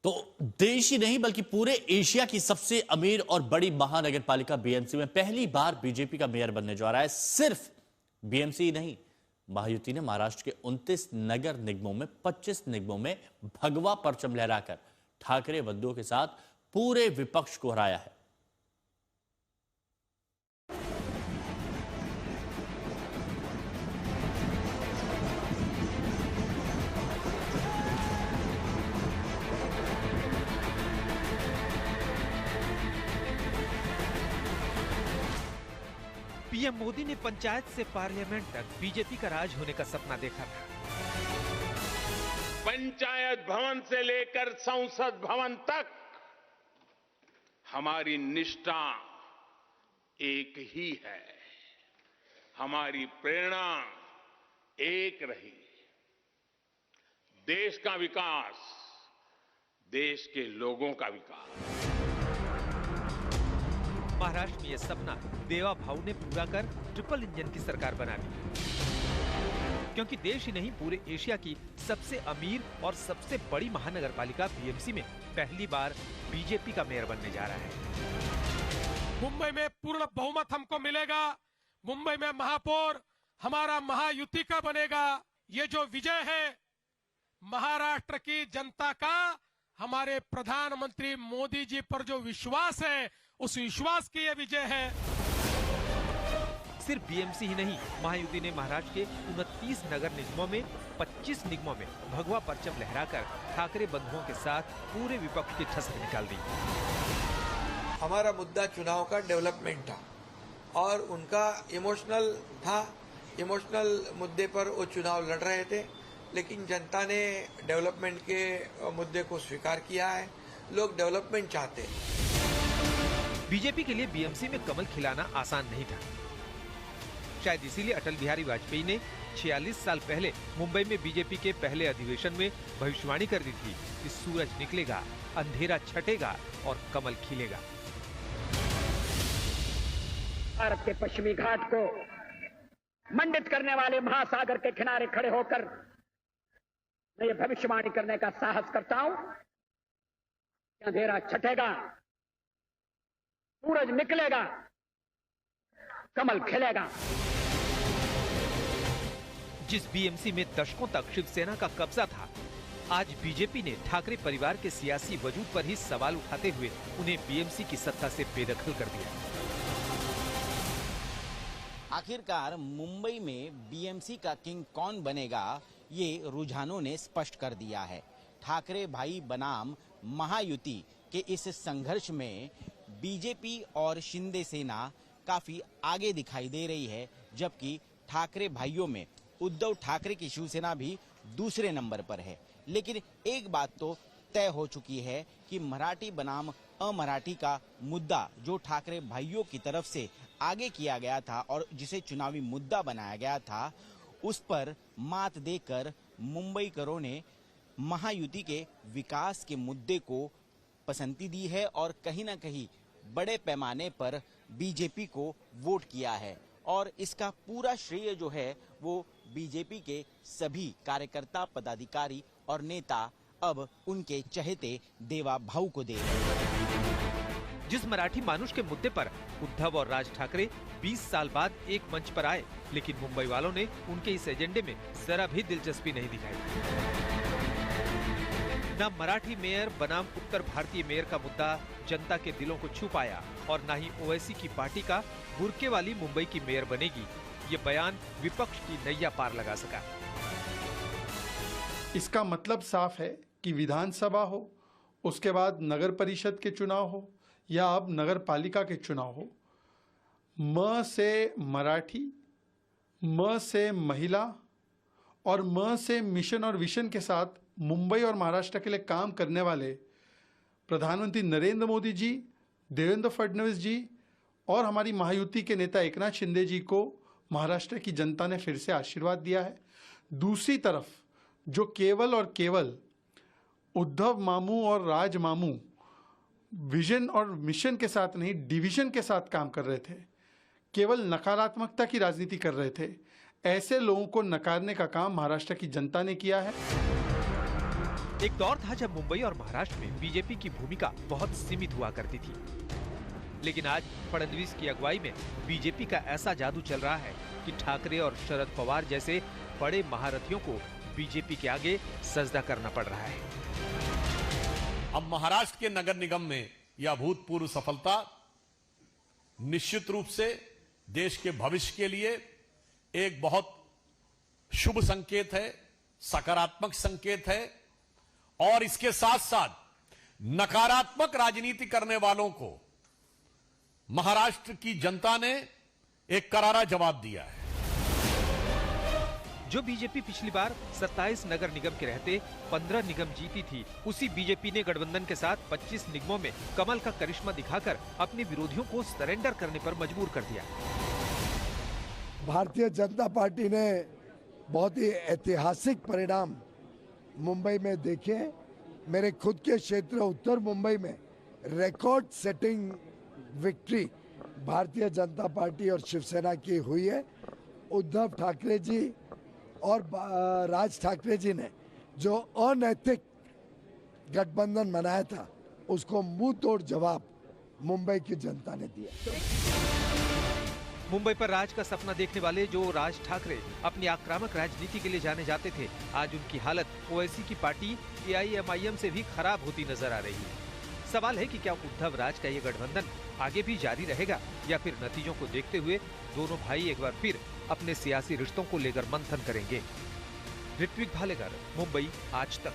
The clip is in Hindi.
तो देश ही नहीं बल्कि पूरे एशिया की सबसे अमीर और बड़ी महानगर पालिका बीएमसी में पहली बार बीजेपी का मेयर बनने जा रहा है। सिर्फ बीएमसी ही नहीं, महायुति ने महाराष्ट्र के 29 नगर निगमों में 25 निगमों में भगवा परचम लहराकर ठाकरे बंधुओं के साथ पूरे विपक्ष को हराया है। पीएम मोदी ने पंचायत से पार्लियामेंट तक बीजेपी का राज होने का सपना देखा था। पंचायत भवन से लेकर संसद भवन तक हमारी निष्ठा एक ही है, हमारी प्रेरणा एक रही। देश का विकास, देश के लोगों का विकास। महाराष्ट्र में यह सपना देवा भाऊ ने पूरा कर ट्रिपल इंजन की सरकार बना दी, क्योंकि देश ही नहीं पूरे एशिया की सबसे अमीर और सबसे बड़ी महानगर पालिका बीएमसी में पहली बार बीजेपी का मेयर बनने जा रहा है। मुंबई में पूर्ण बहुमत हमको मिलेगा, मुंबई में महापौर हमारा महायुति का बनेगा। ये जो विजय है महाराष्ट्र की जनता का, हमारे प्रधानमंत्री मोदी जी पर जो विश्वास है, उस विश्वास की यह विजय है। सिर्फ बीएमसी ही नहीं, महायुति ने महाराष्ट्र के 29 नगर निगमों में 25 निगमों में भगवा परचम लहराकर ठाकरे बंधुओं के साथ पूरे विपक्ष की ठसक निकाल दी। हमारा मुद्दा चुनाव का डेवलपमेंट था और उनका इमोशनल था। इमोशनल मुद्दे पर वो चुनाव लड़ रहे थे, लेकिन जनता ने डेवलपमेंट के मुद्दे को स्वीकार किया है। लोग डेवलपमेंट चाहते हैं। बीजेपी के लिए बीएमसी में कमल खिलाना आसान नहीं था। शायद इसीलिए अटल बिहारी वाजपेयी ने 46 साल पहले मुंबई में बीजेपी के पहले अधिवेशन में भविष्यवाणी कर दी थी कि सूरज निकलेगा, अंधेरा छटेगा और कमल खिलेगा। भारत के पश्चिमी घाट को मंडित करने वाले महासागर के किनारे खड़े होकर मैं ये भविष्यवाणी करने का साहस करता हूं कि अंधेरा छटेगा, सूरज निकलेगा, कमल खिलेगा। जिस बीएमसी में दशकों तक शिवसेना का कब्जा था, आज बीजेपी ने ठाकरे परिवार के सियासी वजूद पर ही सवाल उठाते हुए उन्हें बीएमसी की सत्ता से बेदखल कर दिया। आखिरकार मुंबई में बीएमसी का किंग कौन बनेगा, ये रुझानों ने स्पष्ट कर दिया है। ठाकरे भाई बनाम महायुति के इस संघर्ष में बीजेपी और शिंदे सेना काफी आगे दिखाई दे रही है, जबकि ठाकरे भाइयों में उद्धव ठाकरे की शिवसेना भी दूसरे नंबर पर है। लेकिन एक बात तो तय हो चुकी है कि मराठी बनाम अमराठी का मुद्दा जो ठाकरे भाइयों की तरफ से आगे किया गया था और जिसे चुनावी मुद्दा बनाया गया था, उस पर मात देकर मुंबईकरों ने महायुति के विकास के मुद्दे को पसंदी दी है और कहीं ना कहीं बड़े पैमाने पर बीजेपी को वोट किया है। और इसका पूरा श्रेय जो है वो बीजेपी के सभी कार्यकर्ता, पदाधिकारी और नेता अब उनके चहेते देवा भाऊ को दे रहे हैं। जिस मराठी मानुष के मुद्दे पर उद्धव और राज ठाकरे 20 साल बाद एक मंच पर आए, लेकिन मुंबई वालों ने उनके इस एजेंडे में जरा भी दिलचस्पी नहीं दिखाई। न मराठी मेयर बनाम उत्तर भारतीय मेयर का मुद्दा जनता के दिलों को छू पाया और न ही ओवैसी की पार्टी का बुर्के वाली मुंबई की मेयर बनेगी ये बयान विपक्ष की नैया पार लगा सका। इसका मतलब साफ है कि विधानसभा हो, उसके बाद नगर परिषद के चुनाव हो या अब नगर पालिका के चुनाव हो, म से मराठी, म से महिला और म से मिशन और विशन के साथ मुंबई और महाराष्ट्र के लिए काम करने वाले प्रधानमंत्री नरेंद्र मोदी जी, देवेंद्र फडणवीस जी और हमारी महायुति के नेता एकनाथ शिंदे जी को महाराष्ट्र की जनता ने फिर से आशीर्वाद दिया है। दूसरी तरफ जो केवल और केवल उद्धव मामू और राज मामू विजन और मिशन के साथ नहीं, डिवीजन के साथ काम कर रहे थे, केवल नकारात्मकता की राजनीति कर रहे थे, ऐसे लोगों को नकारने का काम महाराष्ट्र की जनता ने किया है। एक दौर था जब मुंबई और महाराष्ट्र में बीजेपी की भूमिका बहुत सीमित हुआ करती थी, लेकिन आज फडणवीस की अगुवाई में बीजेपी का ऐसा जादू चल रहा है कि ठाकरे और शरद पवार जैसे बड़े महारथियों को बीजेपी के आगे सजदा करना पड़ रहा है। अब महाराष्ट्र के नगर निगम में यह अभूतपूर्व सफलता निश्चित रूप से देश के भविष्य के लिए एक बहुत शुभ संकेत है, सकारात्मक संकेत है और इसके साथ साथ नकारात्मक राजनीति करने वालों को महाराष्ट्र की जनता ने एक करारा जवाब दिया है। जो बीजेपी पिछली बार 27 नगर निगम के रहते 15 निगम जीती थी, उसी बीजेपी ने गठबंधन के साथ 25 निगमों में कमल का करिश्मा दिखाकर अपने विरोधियों को सरेंडर करने पर मजबूर कर दिया। भारतीय जनता पार्टी ने बहुत ही ऐतिहासिक परिणाम मुंबई में देखे। मेरे खुद के क्षेत्र उत्तर मुंबई में record setting victory Bharatiya Janata party और शिवसेना की हुई है। उद्धव ठाकरे जी और राज ठाकरे जी ने जो अनैतिक गठबंधन बनाया था, उसको मुंह तोड़ जवाब मुंबई की जनता ने दिया। मुंबई पर राज का सपना देखने वाले जो राज ठाकरे अपनी आक्रामक राजनीति के लिए जाने जाते थे, आज उनकी हालत ओवैसी की पार्टी AIMIM से भी खराब होती नजर आ रही है। सवाल है कि क्या उद्धव राज का ये गठबंधन आगे भी जारी रहेगा या फिर नतीजों को देखते हुए दोनों भाई एक बार फिर अपने सियासी रिश्तों को लेकर मंथन करेंगे। ऋत्विक भालेकर, मुंबई, आज तक।